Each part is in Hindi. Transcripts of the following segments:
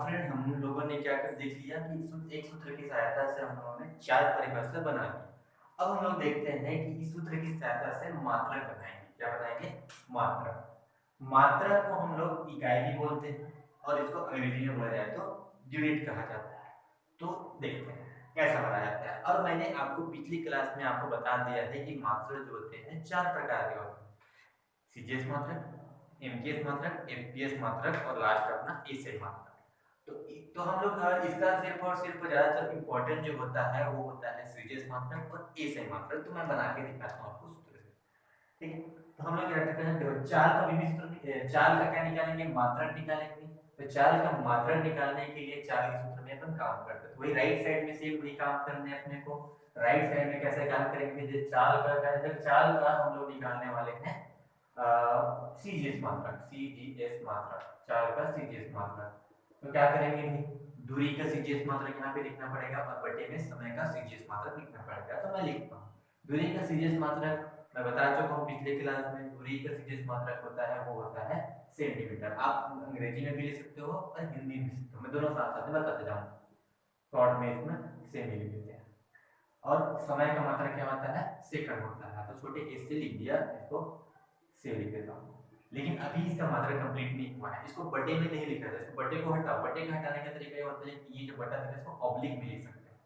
फ्रेंड हम लोगों ने क्या कर देख लिया कि एक सूत्र की सहायता से हम लोगों ने चार परिभाषा बना ली। अब हम लोग देखते हैं कि इस सूत्र की सहायता से मात्रक बनाएंगे। क्या बनाएंगे? मात्रक। मात्रक को हम लोग इकाई भी बोलते हैं और इसको अंग्रेजी में बोला जाए तो यूनिट कहा जाता है। तो देखते हैं कैसा बनाया जाता है। और मैंने आपको पिछली क्लास में आपको बता दिया है कि मात्रक जो होते हैं चार प्रकार के होते हैं। सीजीएस मात्रक, एमजीएस मात्रक, एफपीएस मात्रक और लास्ट अपना एसआई मात्रक। तो हम लोग इसका सिर्फ और सिर्फ ज्यादातर इंपॉर्टेंट जो होता है वो होता है सीजीएस मात्रक और एसआई मात्रक। तो मैं बना के दिखाता हूँ आपको सूत्र से। ठीक है, तो हम लोग क्या करते हैं, देखो चाल का विभिन्न सूत्र, चाल का क्या निकालेंगे? मात्रक निकालेंगे। तो चाल का मात्रक निकालने के लिए चाल के सूत्र में अपन काम करते हैं। तो वही राइट साइड में से वही काम करने हैं अपने को। राइट साइड में कैसे काम करेंगे? जो चाल का क्या है, चाल का हम लोग निकालने वाले हैं सीजीएस मात्रक। सीजीएस मात्रक, चाल का सीजीएस मात्रक। तो क्या करेंगे? दूरी का सीजीएस मात्रक यहाँ पे लिखना पड़ेगा और बटे में समय का सीजीएस मात्रक लिखना पड़ेगा। तो मैं लिखता हूँ दूरी का सीजीएस मात्रक। मैं बता चुका हूँ पिछले क्लास में, दूरी का सीजीएस मात्रक होता है वो होता है सेंटीमीटर। आप अंग्रेजी में भी लिख सकते हो और हिंदी में लिख सकते हो, मैं दोनों साथ साथ में बताते जाऊंगा। शॉर्ट में इसमें सेमी लिख देते हैं। और समय का मात्रक क्या होता है? सेकंड होता है। तो छोटे एस से लिख दिया, इसको से लिख देता हूँ। लेकिन अभी इसका मात्रा कंप्लीट नहीं हुआ है, इसको बटे में नहीं लिखा जाए। इसको बटे को हटाओ। बटे का हटाने का तरीका ये होता है कि ये जो बटा है इसको ऑब्लिक में लिख सकते हैं।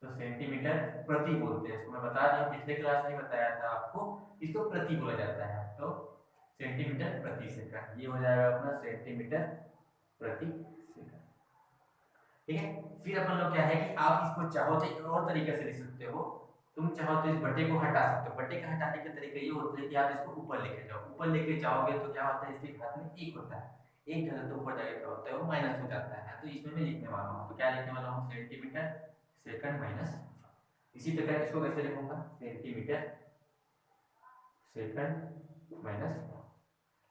तो सेंटीमीटर प्रति बोलते हैं इसको। मैं बता दिया पिछले क्लास में बताया था आपको, इसको प्रति बोला जाता है। तो सेंटीमीटर प्रति सेकंड, ये हो जाएगा अपना सेंटीमीटर प्रति सेकंड। ठीक है, फिर अपन लोग क्या है कि आप इसको चाहो तो एक और तरीके से लिख सकते हो। तुम चाहो तो इस बटे को हटा सकते हो। बटे का हटाने का तरीका ये होता है कि आप इसको ऊपर लेके जाओ। ऊपर लेके जाओगे तो क्या होता है, इसके घात में एक होता है। एक घात तो ऊपर जाके क्या होता है, वो माइनस हो जाता है। तो इसमें मैं लिखने वाला हूँ, तो क्या लिखने वाला हूँ? Centimetre second minus. इसी प्रकार इसको कैसे लिखूंगा? Centimetre second minus.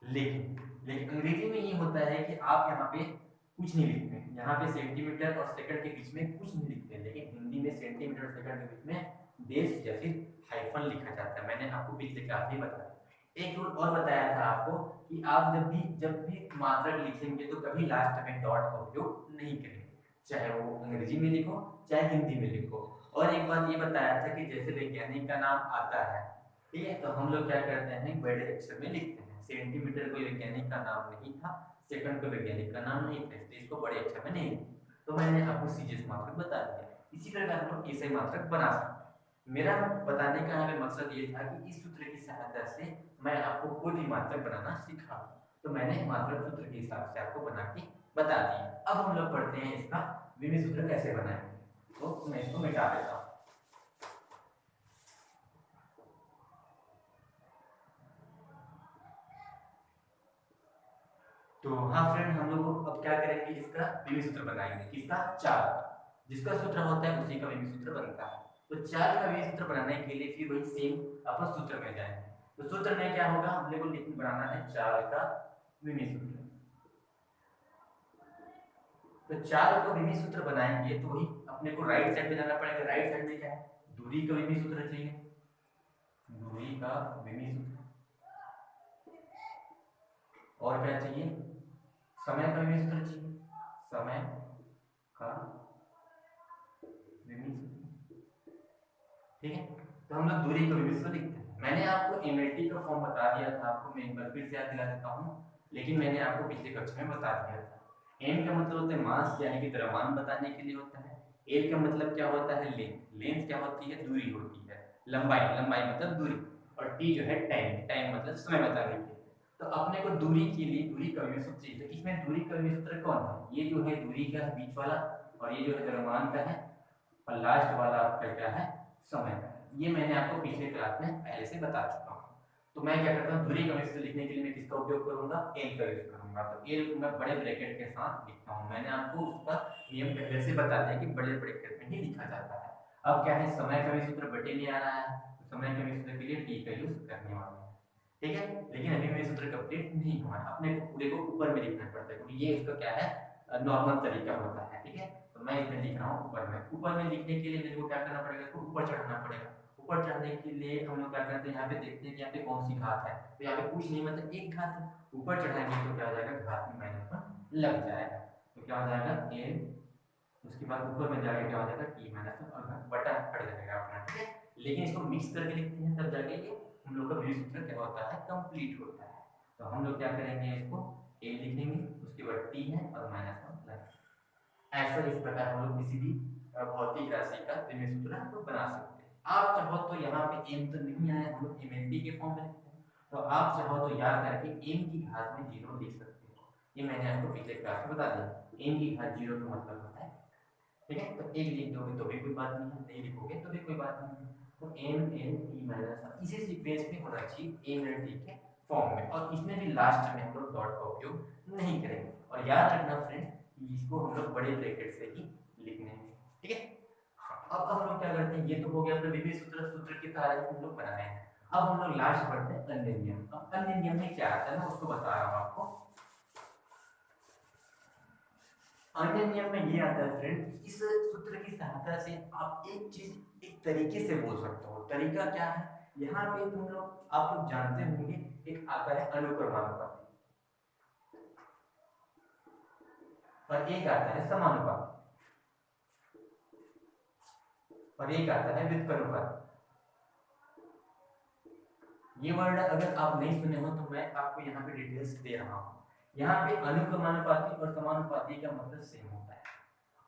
लेकिन लेकिन अंग्रेजी में ये होता है कि आप यहाँ पे कुछ नहीं लिखते हैं। यहाँ पे सेंटीमीटर और सेकंड के बीच में कुछ नहीं लिखते हैं, लेकिन हिंदी में सेंटीमीटर और सेकंड के बीच में डेश या फिर हाइफन लिखा जाता है। मैंने आपको पिछले क्लास में बताया। एक रूल और बताया था आपको कि आप जब भी मात्रक लिखेंगे तो कभी लास्ट में डॉट का उपयोग नहीं करेंगे, चाहे वो अंग्रेजी में लिखो चाहे हिंदी में लिखो। और एक बात ये बताया था कि जैसे वैज्ञानिक का नाम आता है, ठीक है, तो हम लोग क्या करते हैं, बड़े अक्षर में लिखते हैं। सेंटीमीटर कोई वैज्ञानिक का नाम नहीं था, सेकंड कोई वैज्ञानिक का नाम नहीं था, इसलिए इसको बड़े अक्षर में नहीं लिखते। तो मैंने आपको सीजीएस मात्रक बता दिया। इसी प्रकार हम लोग एसआई मात्रक बना सकते हैं। मेरा बताने का यहाँ पे मकसद ये था कि इस सूत्र की सहायता से मैं आपको कोई भी मात्रक बनाना सिखा। तो मैंने मात्रक सूत्र के हिसाब से आपको बना के बता दिया। अब हम लोग पढ़ते हैं इसका विभिन्न सूत्र कैसे बनाएंगे। तो मैं इसको मिटा देता हूँ। तो हाँ फ्रेंड, हम लोग अब क्या करेंगे, इसका विभिन्न सूत्र बनाएंगे। किसका? चाल का। जिसका सूत्र होता है उसी का विभिन्न सूत्र बनता है। तो चाल का विभिन्न सूत्र बनाने के लिए फिर वही सेम अपन सूत्र में जाएंगे। तो सूत्र में क्या होगा, हम लोग को बनाना है चाल का विभिन्न सूत्र। तो चाल का विभिन्न सूत्र बनाएंगे तो वही अपने को राइट साइड में जाना पड़ेगा। राइट साइड में क्या है? दूरी का विभिन्न सूत्र चाहिए। दूरी का विभिन्न सूत्र। और क्या चाहिए? समय का विभिन्न सूत्र चाहिए। समय का विभिन्न सूत्र। ठीक है, तो हम लोग दूरी का विभिन्न सूत्र लिखते हैं। मैंने आपको एमएलटी का फॉर्म बता दिया था आपको, मैं एक बार फिर से याद दिला देता हूँ। लेकिन मैंने आपको पिछले कक्षा में बता दिया था। एम का मतलब होता है मास यानी कि द्रव्यमान बताने के लिए होता है। एल का मतलब क्या होता है? लेंथ। लेंथ क्या होती है? दूरी होती है। लंबाई, लंबाई मतलब दूरी। और टी जो है टाइम, टाइम मतलब समय बताने के लिए। तो अपने को दूरी के लिए दूरी का विभिन्न सूत्र चाहिए। तो इसमें दूरी का विभिन्न सूत्र कौन है? ये जो है दूरी का बीच वाला, और ये जो है द्रव्यमान का है, और लास्ट वाला आपका क्या है? समय का। ये मैंने आपको पिछले क्लास में पहले से बता चुका हूँ। तो मैं क्या करता हूँ, दूरी का विभिन्न सूत्र लिखने के लिए मैं किसका उपयोग करूंगा? एल का यूज करूंगा। तो एल को मैं बड़े ब्रैकेट के साथ लिखता हूँ। मैंने आपको उसका नियम पहले से बता दिया कि बड़े ब्रैकेट में ही लिखा जाता है। अब क्या है, समय का विभिन्न सूत्र बटे में आ रहा है, तो समय के विभिन्न सूत्र के लिए टी का यूज करने वाला है। ठीक है, लेकिन अभी मेरे सूत्र कंप्लीट नहीं हुआ है, अपने को पूरे को ऊपर में लिखना पड़ता है क्योंकि ये इसका क्या है, नॉर्मल तरीका होता है। ठीक है, तो मैं इसमें लिख रहा हूँ ऊपर में। ऊपर में लिखने के लिए मेरे को क्या करना पड़ेगा, इसको ऊपर चढ़ाना पड़ेगा। ऊपर चढ़ने के लिए हम लोग क्या करते हैं, यहाँ पे देखते हैं कि यहाँ पे कौन सी घात है। तो यहाँ पे कुछ नहीं, मतलब एक घात है। ऊपर चढ़ाएंगे तो क्या हो जाएगा, घात में माइनस वन लग जाएगा। तो क्या हो जाएगा एन, उसके बाद ऊपर में जाके क्या हो जाएगा टी माइनस और बटा हट जाएगा अपना, ठीक है। लेकिन इसको मिक्स करके लिखते हैं तब जाके ये हम लोग का विभेद सूत्र क्या होता है कंप्लीट होता है। तो हम लोग क्या करेंगे इसको ए लिखेंगे, उसके बाद टी है और माइनस वन प्लस। ऐसा इस प्रकार हम लोग किसी भी भौतिक राशि का विभेद सूत्र हम लोग बना सकते हैं। आप चाहो तो यहाँ पे एम तो नहीं आया, हम लोग एमएनपी के फॉर्म में लिखते हैं, तो आप चाहो तो याद करके एम की घात में जीरो लिख सकते हो। ये मैंने आपको पिछले क्लास में बता दिया, एम की घात जीरो का मतलब होता है, ठीक है। तो एक लिख दोगे तो भी कोई बात नहीं है, नहीं लिखोगे तो भी कोई बात नहीं है। तो एम एन टी माइनस इसी सीक्वेंस में होना चाहिए एम एन टी के फॉर्म में, और इसमें भी लास्ट में हम लोग डॉट का उपयोग नहीं करेंगे। और याद रखना फ्रेंड इसको हम लोग बड़े ब्रैकेट से ही लिखने हैं, ठीक है। अब हम लोग क्या करते हैं, ये तो हो गया अपने विभेद सूत्र, सूत्र की तरह हम लोग बनाए हैं। अब हम लोग लास्ट बढ़ते हैं अन्य नियम। अब अन्य नियम में क्या आता है ना उसको बता रहा हूँ आपको। अन्य नियम में ये आता है फ्रेंड, इस सूत्र की सहायता से आप एक चीज एक तरीके से बोल सकते हो। तरीका क्या है, यहाँ पे तुम लोग आप लोग जानते होंगे एक आता है अनुक्रमानुपाती और एक आता है समानुपाती और एक आता है व्युत्क्रमानुपाती। ये वर्ड अगर आप नहीं सुने हो तो मैं आपको यहाँ पे डिटेल्स दे रहा हूँ। यहाँ पे अनुक्रमानुपाती और समानुपाती का मतलब सेम होता है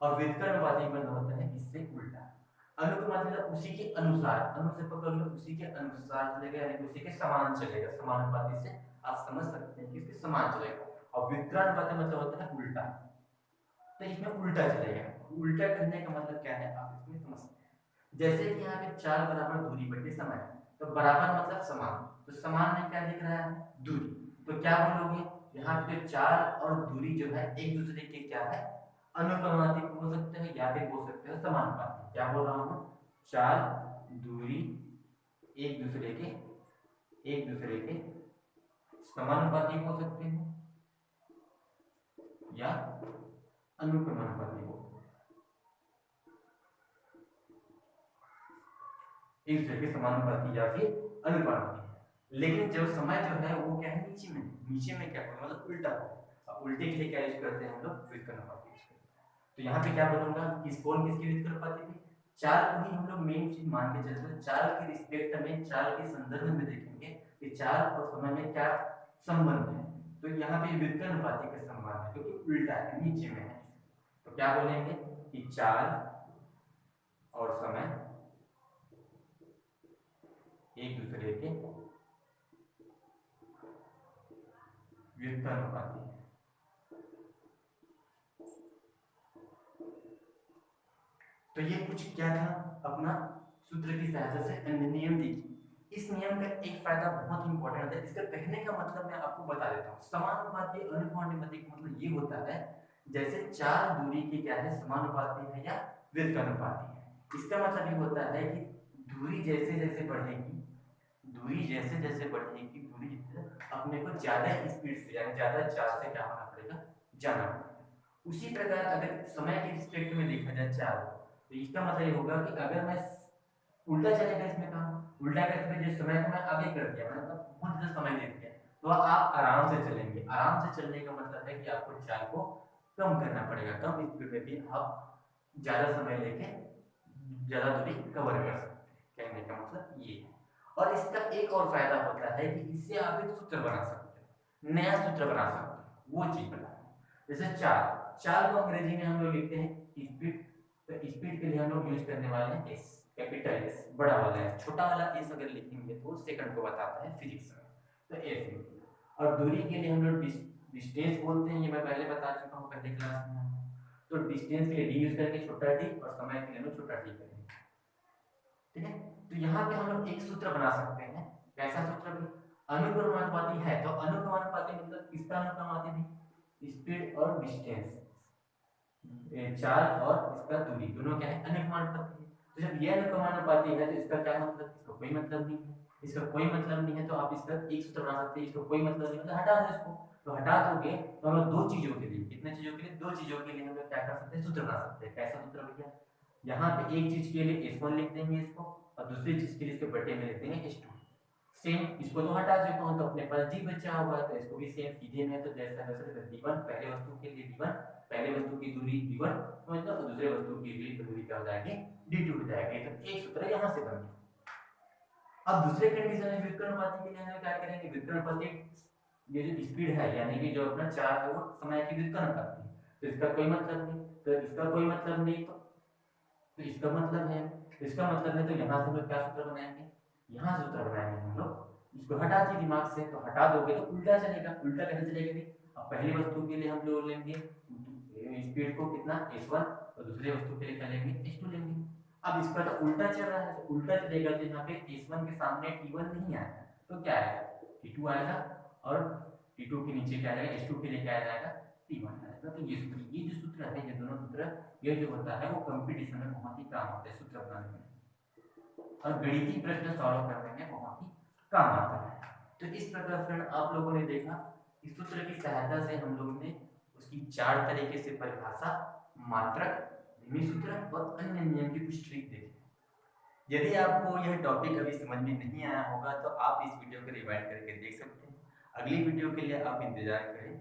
और व्युत्क्रमानुपाती का मतलब होता है इससे उल्टा। अनुक्रमानुपाती मतलब उसी के अनुसार, अनु से पकड़ लो, उसी के अनुसार चलेगा यानी उसी के समान चलेगा। समानुपाती से आप समझ सकते हैं कि इसके समान चलेगा, और व्युत्क्रमानुपाती मतलब होता है उल्टा, तो इसमें उल्टा चलेगा। उल्टा करने का मतलब क्या है आप इसमें समझ सकते हैं। जैसे कि यहाँ पे 4 बराबर दूरी बटे समय, तो बराबर मतलब समान, तो समान में क्या दिख रहा है दूरी, तो क्या बोलोगे यहाँ पे 4 और दूरी जो है एक दूसरे के क्या है अनुक्रमानुपाती बोल सकते हैं या फिर बोल सकते हो समानुपाती। क्या बोल रहा हूँ, 4 दूरी एक दूसरे के समानुपाती हो सकते हैं या अनुक्रमानुपाती हो, एक दूसरे के समानुपाती या फिर अनुपाती। लेकिन जो समय जो है वो क्या है नीचे में, नीचे में क्या होगा मतलब उल्टा होगा। अब उल्टे के लिए क्या यूज करते हैं हम लोग व्युत्क्रमानुपाती यूज करते हैं। तो यहाँ पे क्या बोलूंगा किस कौन किसकी व्युत्क्रमानुपाती थी, 4 को ही हम लोग मेन चीज मान के चलते हैं। 4 के रिस्पेक्ट में 4 के संदर्भ में देखेंगे कि 4 और समय में क्या संबंध है, तो यहाँ पे व्युत्क्रमानुपाती का संबंध है क्योंकि उल्टा है नीचे में है। तो क्या बोलेंगे कि 4 और समय एक दूसरे के व्युत्क्रमानुपाती है। तो ये कुछ क्या था अपना सूत्र की सहायता से अन्य नियम देखिए। इस नियम का एक फायदा बहुत इंपॉर्टेंट है, इसका कहने का मतलब मैं आपको बता देता हूँ। समानुपाती अनुपाती का मतलब ये होता है जैसे 4 दूरी की क्या है समानुपाती है या व्युत्क्रमानुपाती है। इसका मतलब ये होता है कि दूरी जैसे जैसे बढ़ेगी, दूरी जैसे जैसे बढ़ेगी, दूरी अपने को ज्यादा स्पीड से यानी ज्यादा चार्ज से क्या होना पड़ेगा जाना पड़ेगा। उसी प्रकार अगर समय के रिस्पेक्ट में देखा जाए 4, तो इसका मतलब ये होगा कि अगर मैं उल्टा चलेगा इसमें काम, उल्टा करके जिस समय को मैं आगे कर दिया मैंने मतलब बहुत ज्यादा समय दे दिया, तो आप आराम से चलेंगे। आराम से चलने का मतलब है कि आपको चाल को कम करना पड़ेगा, कम स्पीड में भी आप ज्यादा समय लेके ज्यादा दूरी कवर कर सकते हैं, कहने का मतलब ये है। और इसका एक और फायदा होता है कि इससे आप एक सूत्र बना सकते हो, नया सूत्र बना सकते हो, वो चीज बना जैसे 4 को अंग्रेजी में हम लोग लिखते हैं स्पीड, तो स्पीड के लिए हम लोग यूज करने वाले हैं एस, कैपिटल एस बड़ा वाला है। छोटा वाला एस अगर लिखेंगे तो सेकंड को बताता है फिजिक्स में, तो एस लिखिए। और दूरी के लिए हम लोग डिस्टेंस बोलते हैं, ये मैं पहले बता चुका हूँ पहले क्लास में। तो डिस्टेंस के लिए डी यूज करेंगे छोटा डी, और समय के लिए हम छोटा डी करेंगे, ठीक है। तो यहाँ पे हम लोग एक सूत्र बना सकते हैं, कैसा सूत्र भी अनुक्रमानुपाती है, तो अनुक्रमानुपाती मतलब किसका अनुक्रमानुपाती भी स्पीड और डिस्टेंस, 4 और इसका दूरी दोनों क्या है अनुक्रमानुपाती है। तो जब ये अनुक्रमानुपाती है तो इसका क्या मतलब, इसका कोई मतलब नहीं है। इसका कोई मतलब नहीं है तो आप इसका एक सूत्र बना सकते हैं, इसका कोई मतलब नहीं मतलब हटा दो इसको। तो हटा दोगे तो हम लोग दो चीजों के लिए, कितने चीजों के लिए, दो चीजों के लिए हम लोग क्या कर सकते हैं सूत्र बना सकते हैं। कैसा सूत्र भैया, यहाँ पे एक चीज के लिए S1 लिख देंगे इसको, और दूसरी चीज के लिए इसके बटे में लिख देंगे S2। सेम इसको तो हटा चुका हूं तो अपने पास D बचा हुआ है, तो इसको भी सेम सीधे में तो जैसा वैसे D1 पहले वस्तु के लिए D1 पहले वस्तु की दूरी v1 समझ लो, और दूसरे वस्तु की दूरी क्या हो जाएगी, d2 हो जाएगी। तो एक सूत्र यहाँ से बन गया। अब दूसरे कंडीशन में व्युत्क्रमानुपाती के लिए हम क्या करेंगे, व्युत्क्रमानुपाती ये जो स्पीड है यानी कि जो अपना चार्ज है वो समय की व्युत्क्रमानुपाती है, तो इसका कोई मतलब नहीं, तो इसका कोई मतलब नहीं, तो इसका मतलब है, इसका मतलब है, तो यहाँ से हम लोग क्या सूत्र बनाएंगे, यहाँ सूत्र बनाएंगे हम लोग, इसको हटा दिए दिमाग से, तो हटा दोगे तो उल्टा चलेगा, उल्टा कैसे चलेगा भी। अब पहली वस्तु के लिए हम लोग लेंगे स्पीड को कितना s1, और दूसरे वस्तु के लिए क्या लेंगे s2 लेंगे। अब इसका तो उल्टा चल रहा है, तो उल्टा चलेगा तो यहाँ पे s1 के सामने t1 नहीं आएगा, तो क्या आएगा t2 आएगा, और t2 के नीचे क्या आएगा, s2 के लिए क्या आ जाएगा t1 आएगा। तो ये सूत्र, ये जो सूत्र है, ये दोनों सूत्र, ये जो होता है वो कंपटीशन में बहुत ही काम आता है सूत्र बनाने में, और गणितीय प्रश्न सॉल्व करने में बहुत ही काम आता है। तो इस प्रकार फ्रेंड आप लोगों ने देखा इस सूत्र की सहायता से हम लोगों ने उसकी 4 तरीके से परिभाषा, मात्रक, ध्रुवीय सूत्र और अन्य नियम की कुछ ट्रिक देखी। यदि आपको यह टॉपिक अभी समझ में नहीं आया होगा तो आप इस वीडियो को रिवाइंड करके देख सकते हैं। अगली वीडियो के लिए आप इंतजार करें।